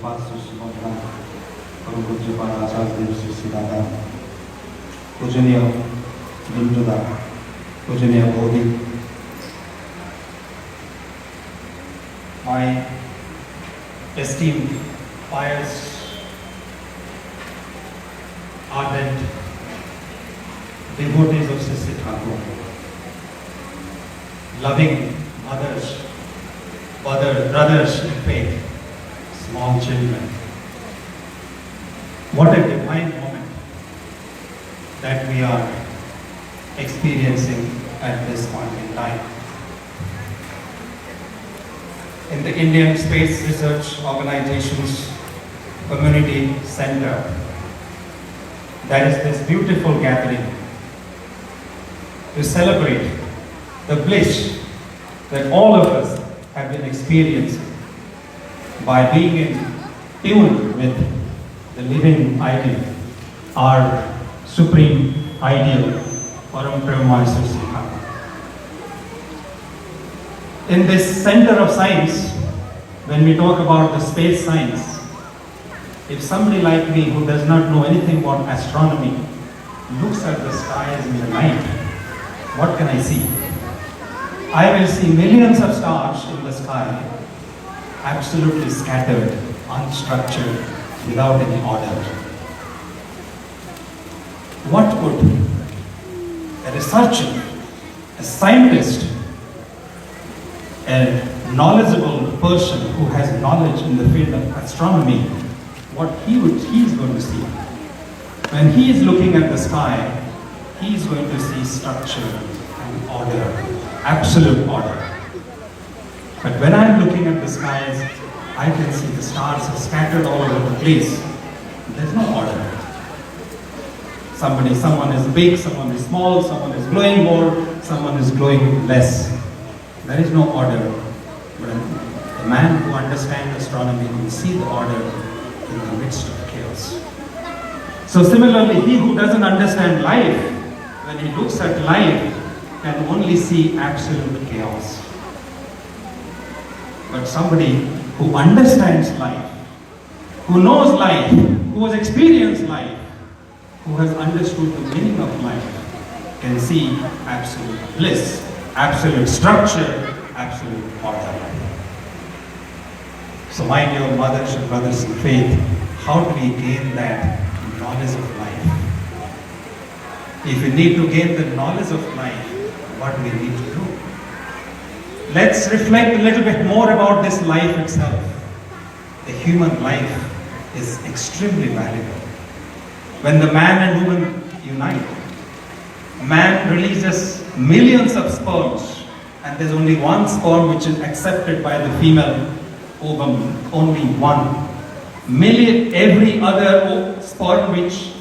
पूज्यपाद सुश्री परम पूज्यपाद आचार्य देव श्री दादा पूजनीय बिंदुदा पूजनीय बोधि, my esteemed, pious, ardent devotees of Sj.Surya, loving mothers, brothers in faith, small children. What a divine moment that we are experiencing at this point in time. In the Indian Space Research Organization's Community Center, there is this beautiful gathering to celebrate the bliss that all of us have been experiencing by being in tune with the living ideal, our supreme ideal, Param Brahma Sri. In this center of science, when we talk about the space science, if somebody like me who does not know anything about astronomy looks at the skies in the night, what can I see? I will see millions of stars in the sky, absolutely scattered, unstructured, without any order. What would a researcher, a scientist, a knowledgeable person who has knowledge in the field of astronomy, what he is going to see? When he is looking at the sky, he is going to see structure and order, absolute order. But when I am looking at the skies, I can see the stars are scattered all over the place. There is no order. Someone is big, someone is small, someone is glowing more, someone is glowing less. There is no order. But a man who understands astronomy will see the order in the midst of chaos. So similarly, he who doesn't understand life, when he looks at life, can only see absolute chaos. But somebody who understands life, who knows life, who has experienced life, who has understood the meaning of life, can see absolute bliss, absolute structure, absolute order. So my dear mothers and brothers in faith, how do we gain that knowledge of life? If we need to gain the knowledge of life, what do we need to do? Let's reflect a little bit more about this life itself. The human life is extremely valuable. When the man and woman unite, man releases millions of sperms, and there's only one sperm which is accepted by the female ovum, only one. Every other sperm which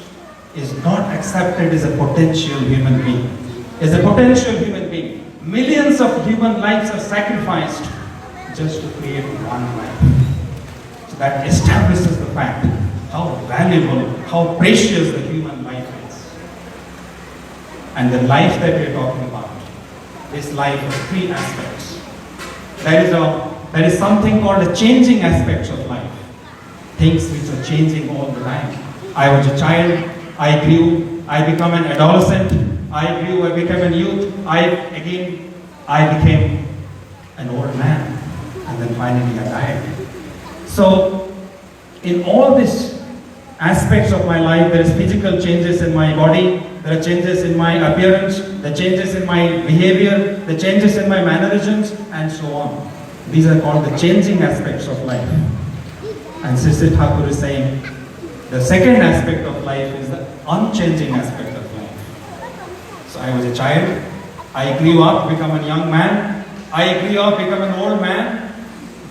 is not accepted is a potential human being. Is a potential human being. Millions of human lives are sacrificed just to create one life. So that establishes the fact how valuable, how precious the human life is. And the life that we're talking about, this life has three aspects. There is something called the changing aspects of life. Things which are changing all the time. I was a child, I grew, I became an adolescent, I grew, I became a youth, I became an old man, and then finally I died. So, in all these aspects of my life, there is physical changes in my body, there are changes in my appearance, the changes in my behavior, the changes in my mannerisms, and so on. These are called the changing aspects of life. And Sj.Surya is saying, the second aspect of life is the unchanging aspect of life. So I was a child, I grew up, become a young man, I grew up, become an old man,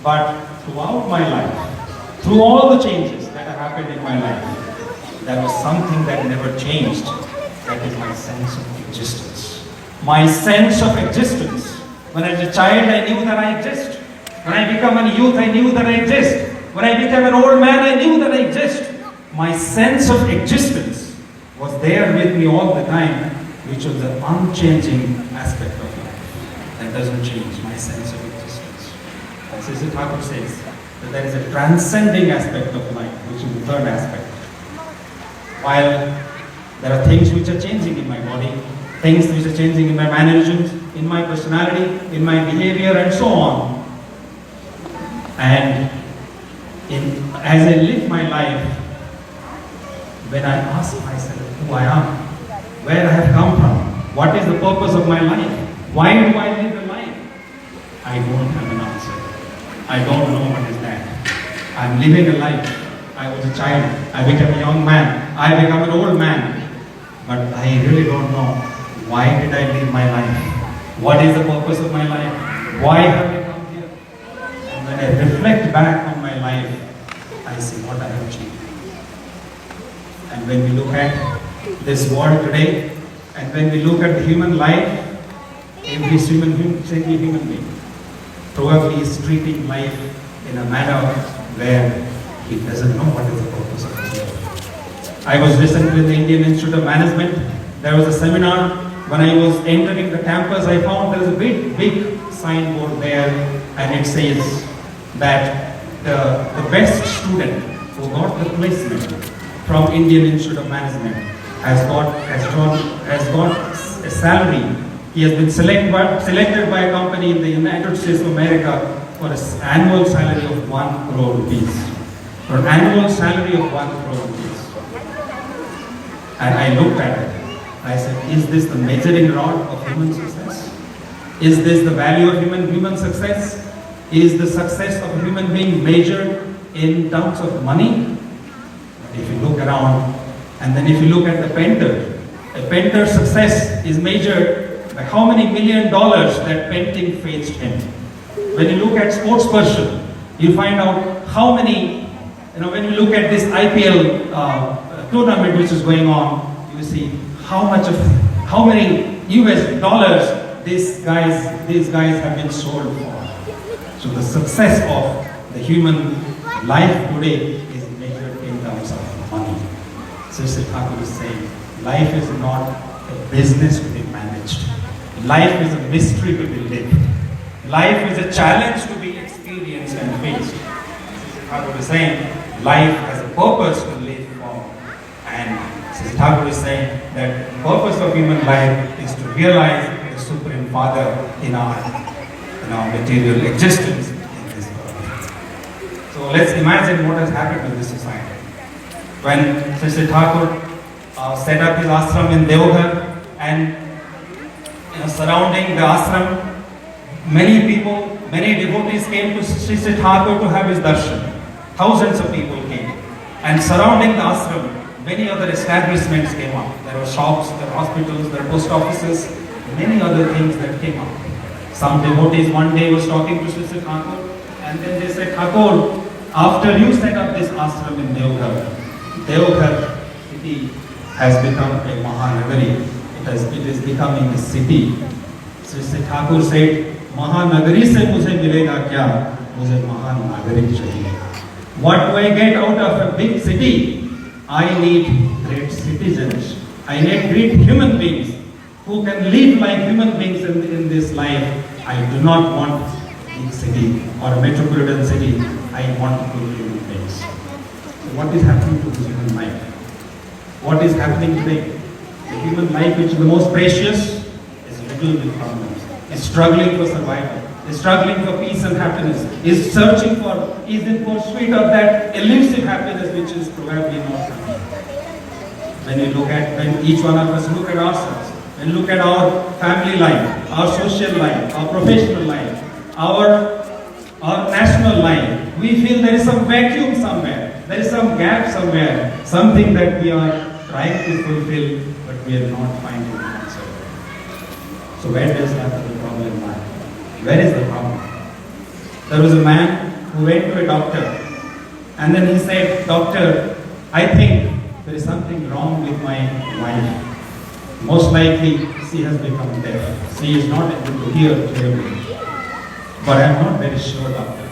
but throughout my life, through all the changes that have happened in my life, there was something that never changed. That is my sense of existence. My sense of existence. When I was a child, I knew that I exist. When I became a youth, I knew that I exist. When I became an old man, I knew that I exist. My sense of existence was there with me all the time, which was the unchanging aspect of life. That doesn't change, my sense of existence. As Sj.Surya says, that there is a transcending aspect of life, which is the third aspect. While there are things which are changing in my body, things which are changing in my mannerisms, in my personality, in my behavior, and so on. And as I live my life, when I ask myself who I am, where I have come from, what is the purpose of my life, why do I live a life, I don't have an answer. I don't know what is that. I'm living a life. I was a child, I became a young man, I become an old man. But I really don't know, why did I live my life? What is the purpose of my life? Why have I come here? And when I reflect back on my life, I see what I have achieved. And when we look at this world today, and when we look at the human life, every human being probably is treating life in a manner where he doesn't know what is the purpose of his life. I was recently in the Indian Institute of Management. There was a seminar. When I was entering the campus, I found there was a big signboard there, and it says that the best student who got the placement from Indian Institute of Management has got a salary. He has been selected by a company in the United States of America for an annual salary of 1 crore rupees. For an annual salary of 1 crore rupees. And I looked at it. I said, is this the measuring rod of human success? Is this the value of human success? Is the success of a human being measured in terms of money? If you look around, and then if you look at the painter, a painter's success is measured by how many $1 million that painting fetched him. When you look at sports person, you find out how many, when you look at this IPL tournament which is going on, you see how many US dollars these guys have been sold for. So the success of the human life today is measured in terms of money. Sj.Surya is saying, life is not a business to be managed. Life is a mystery to be lived. Life is a challenge to be experienced and faced. Sj.Surya is saying, life has a purpose to live for. And Sj.Surya is saying that the purpose of human life is to realize the Supreme Father in our material existence in this world. So let's imagine what has happened to this society. When Sj.Surya set up his ashram in Deoghar, and surrounding the ashram, many people, many devotees came to Sj.Surya to have his darshan. Thousands of people came. And surrounding the ashram, many other establishments came up. There were shops, there were hospitals, there were post offices, many other things that came up. Some devotees one day was talking to Sj.Surya, and then they said, Thakur, after you set up this ashram in Deoghar city has become a Mahanagari. It is becoming a city. Sj.Surya said, Mahanagari se mujhe milega kya? Mujhe Mahanagari chahiye. What do I get out of a big city? I need great citizens. I need great human beings who can live like human beings in this life. I do not want a big city or a metropolitan city. I want good human beings. So what is happening to this human life? What is happening today? The human life, which is the most precious, is riddled with problems. Is struggling for survival. Is struggling for peace and happiness. Is searching for, is in pursuit of that elusive happiness which is probably not coming. When each one of us look at ourselves, when look at our family life, our social life, our professional life, our national life, we feel there is some vacuum somewhere. There is some gap somewhere. Something that we are trying to fulfill, but we are not finding the answer. So where does that the problem lie? Where is the problem? There was a man who went to a doctor, and then he said, Doctor, I think there is something wrong with my wife. Most likely, she has become deaf. She is not able to hear clearly. But I am not very sure, doctor.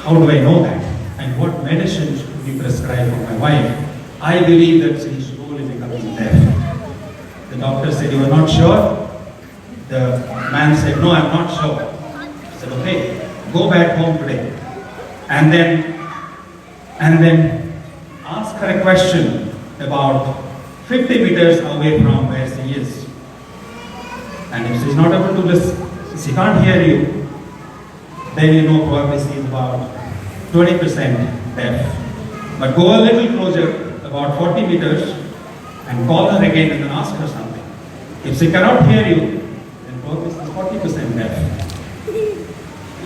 How do I know that? And what medicine should be prescribed for my wife? I believe that she is slowly becoming deaf. The doctor said, You are not sure? The man said, No, I am not sure. He said, Okay, go back home today. and then ask her a question about 50 meters away from where she is. And if she's not able to listen, she can't hear you, then you know probably she's about 20% deaf. But go a little closer, about 40 meters, and call her again and then ask her something. If she cannot hear you, then probably she's 40% deaf.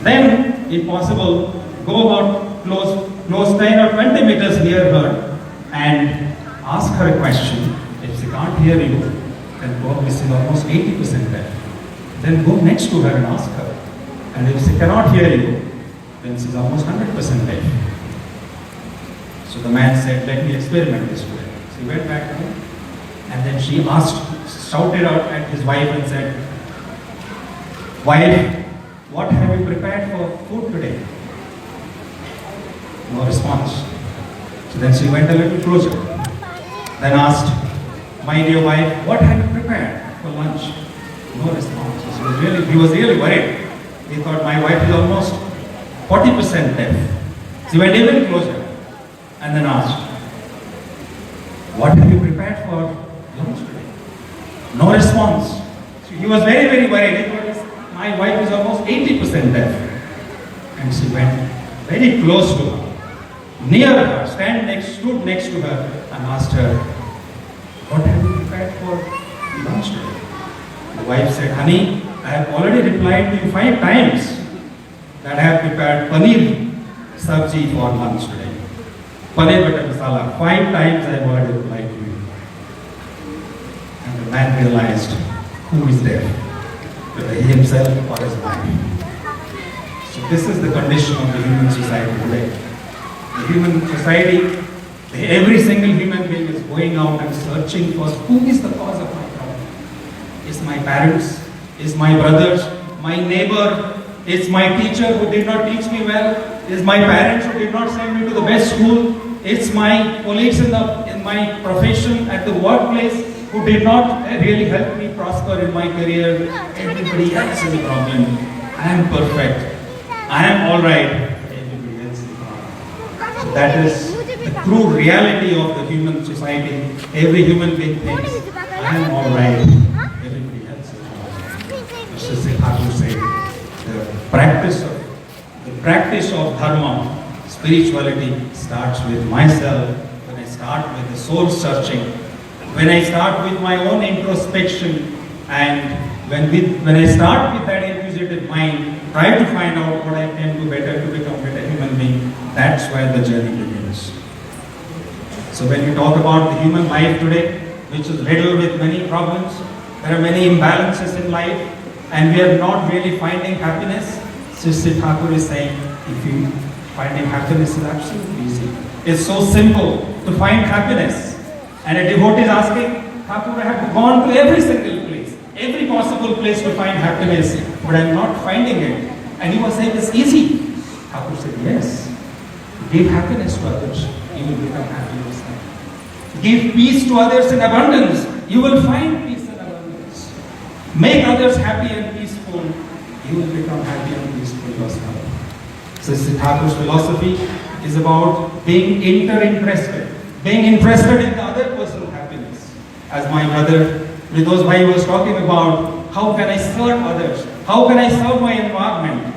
Then, if possible, go about close 10 or 20 meters near her and ask her a question. If she can't hear you, then probably she's almost 80% deaf. Then go next to her and ask her. And if she cannot hear you, then she's almost 100% deaf. So the man said, let me experiment this way. So he went back home and then she shouted out at his wife and said, wife, what have you prepared for food today? No response. So then she went a little closer. Then asked, my dear wife, what have you prepared for lunch? No response. So he was really worried. He thought my wife is almost 40% deaf. She went even closer and then asked, what have you prepared for lunch today? No response. So he was very, very worried. He thought my wife is almost 80% deaf. And she went very close to her, near her, stood next to her and asked her, what have you prepared for lunch today? The wife said, honey, I have already replied to you 5 times that I have prepared paneer sabji for lunch today. Paneer butter masala. 5 times I have already replied to you. And the man realized who is there, whether he himself or his wife. So this is the condition of the human society today. The human society, every single human being is going out and searching for who is the cause of my problem. Is my parents? Is my brothers? My neighbor? Is my teacher who did not teach me well? Is my parents who did not send me to the best school? It's my colleagues in my profession at the workplace who did not really help me prosper in my career. Everybody else is a problem. I am perfect. I am alright. Everybody else is a problem. So that is the true reality of the human society. Every human being thinks, I am alright. Everybody else is alright. Sj.Surya said, the practice of dharma, spirituality starts with myself. When I start with the soul searching, when I start with my own introspection, and when I start with that inquisitive mind, try to find out what I can do better to become a better human being, that's where the journey begins. So when we talk about the human life today, which is riddled with many problems, there are many imbalances in life, and we are not really finding happiness. Sj.Surya is saying, if you finding happiness is absolutely easy. It's so simple to find happiness. And a devotee is asking, Thakur, I have gone to every single place, every possible place to find happiness, but I am not finding it. And he was saying, it's easy. Thakur said, yes. Give happiness to others, you will become happy yourself. Give peace to others in abundance, you will find peace in abundance. Make others happy and peaceful, you will become happy and peaceful yourself. So Thakur's philosophy is about being interested in the other person's happiness. As my brother Ridosh Bhai was talking about, how can I serve others? How can I serve my environment?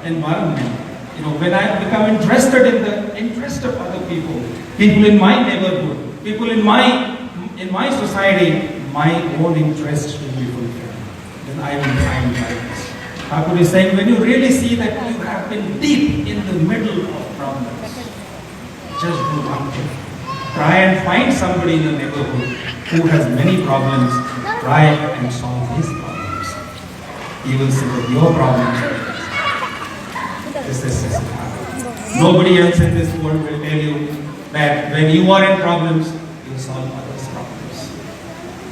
You know, when I become interested in the interest of other people in my neighborhood, people in my society, my own interest will be fulfilled. Then I will find happiness. Thakur is saying, when you really see that you have been deep in the middle of problems, just do one thing. Try and find somebody in the neighborhood who has many problems. Try and solve his problems. He will see that your problems are his. This is Thakur. Nobody else in this world will tell you that when you are in problems, you solve others' problems.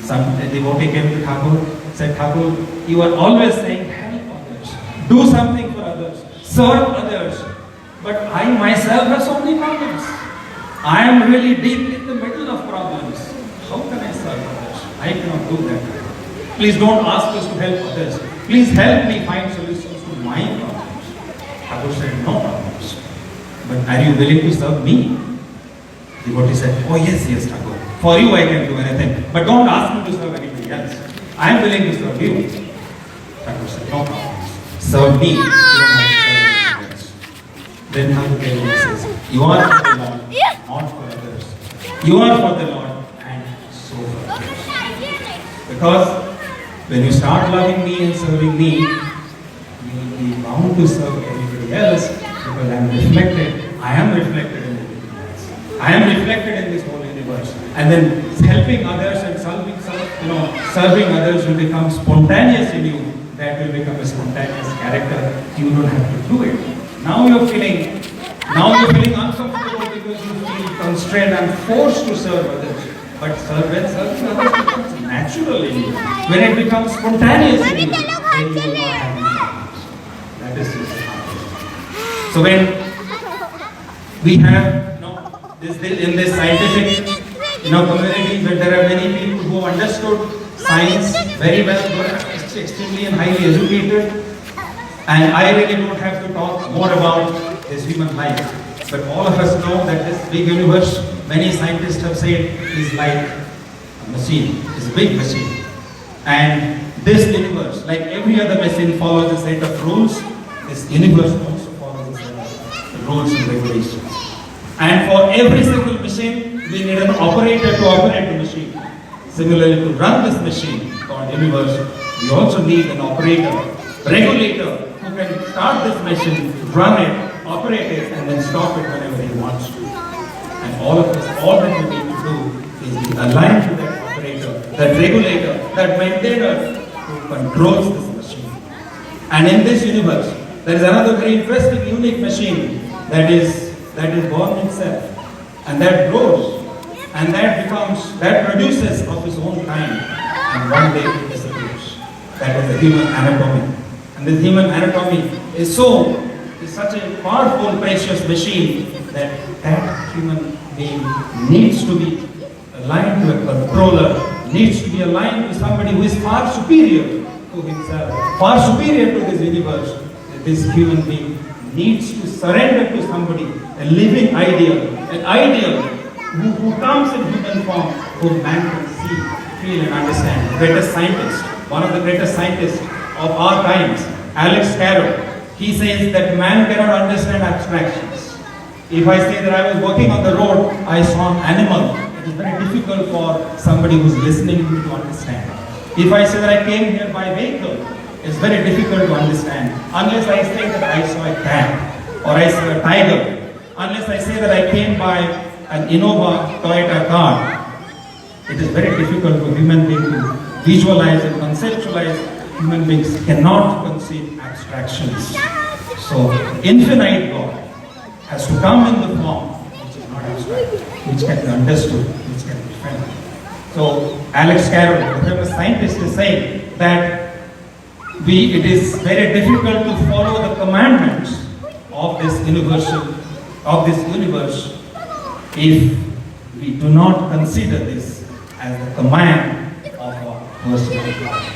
Some devotee came to Thakur, said, Thakur, you are always saying, do something for others, serve others. But I myself have so many problems. I am really deep in the middle of problems. How can I serve others? I cannot do that. Please don't ask us to help others. Please help me find solutions to my problems. Thakur said, no problems. but are you willing to serve me? The devotee said, oh yes, Thakur. For you I can do anything, but don't ask me to serve anybody else. I am willing to serve you. Thakur said, no problem. Serve me. You don't have to serve anybody else. Then Thakur says, you are for the Lord, not for others. You are for the Lord and so for others. Because when you start loving me and serving me, you will be bound to serve everybody else because I am reflected in everybody else. I am reflected in this whole universe. And then helping others and serving others will become spontaneous in you. That will become a spontaneous character. You don't have to do it. Now you're feeling uncomfortable because you feel constrained and forced to serve others. But serving others becomes natural in you. When it becomes spontaneous in you, then you will not have any. That is just how. So when we have in this scientific community where there are many people who understood science very well, who are extremely and highly educated, and I really don't have to talk more about this human life. But all of us know that this big universe, many scientists have said, is like a machine, is a big machine. And this universe, like every other machine, follows a set of rules. This universe also follows a set of rules and regulations. And for every single machine, we need an operator to operate the machine. Similarly, to run this machine called universe, we also need an operator, regulator, who can start this machine, run it, operate it, and then stop it whenever he wants to. And all of us, all that we need to do is be aligned to that operator, that regulator, that maintainer who controls this machine. And in this universe, there is another very interesting, unique machine that is born itself, and that grows, and that produces of its own kind, and one day it disappears. That is the human anatomy. And this human anatomy is such a powerful, precious machine that human being needs to be aligned to a controller, needs to be aligned to somebody who is far superior to himself, far superior to this universe. This human being needs to surrender to somebody, a living ideal, an ideal who comes in human form, whom man can see, feel and understand. The greatest scientist, one of the greatest scientists of our times, Alex Carroll, he says that man cannot understand abstractions. If I say that I was walking on the road, I saw an animal, it is very difficult for somebody who is listening to me to understand. If I say that I came here by vehicle, it's very difficult to understand. Unless I say that I saw a cat or I saw a tiger, unless I say that I came by an Innova Toyota car, it is very difficult for human beings to visualize and conceptualize. Human beings cannot conceive abstractions. So, infinite God has to come in the form which is not abstract, which can be understood, which can be felt. So, Alex Carroll, the famous scientist, is saying that it is very difficult to follow the commandments of this universe if we do not consider this as the command of our personal God.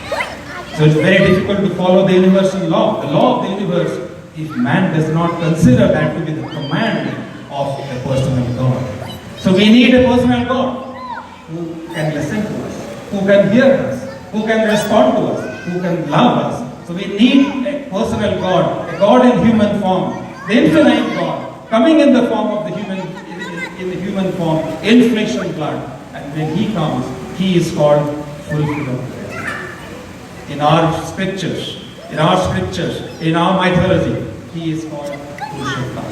So it's very difficult to follow the universal law, the law of the universe, if man does not consider that to be the command of a personal God. So we need a personal God who can listen to us, who can hear us, who can respond to us, who can love us. So we need a personal God, a God in human form, the infinite God, coming in the form of the human form, in flesh and blood. And when He comes, He is called fulfiller of prayer. In our scriptures, in our mythology, He is called fulfiller.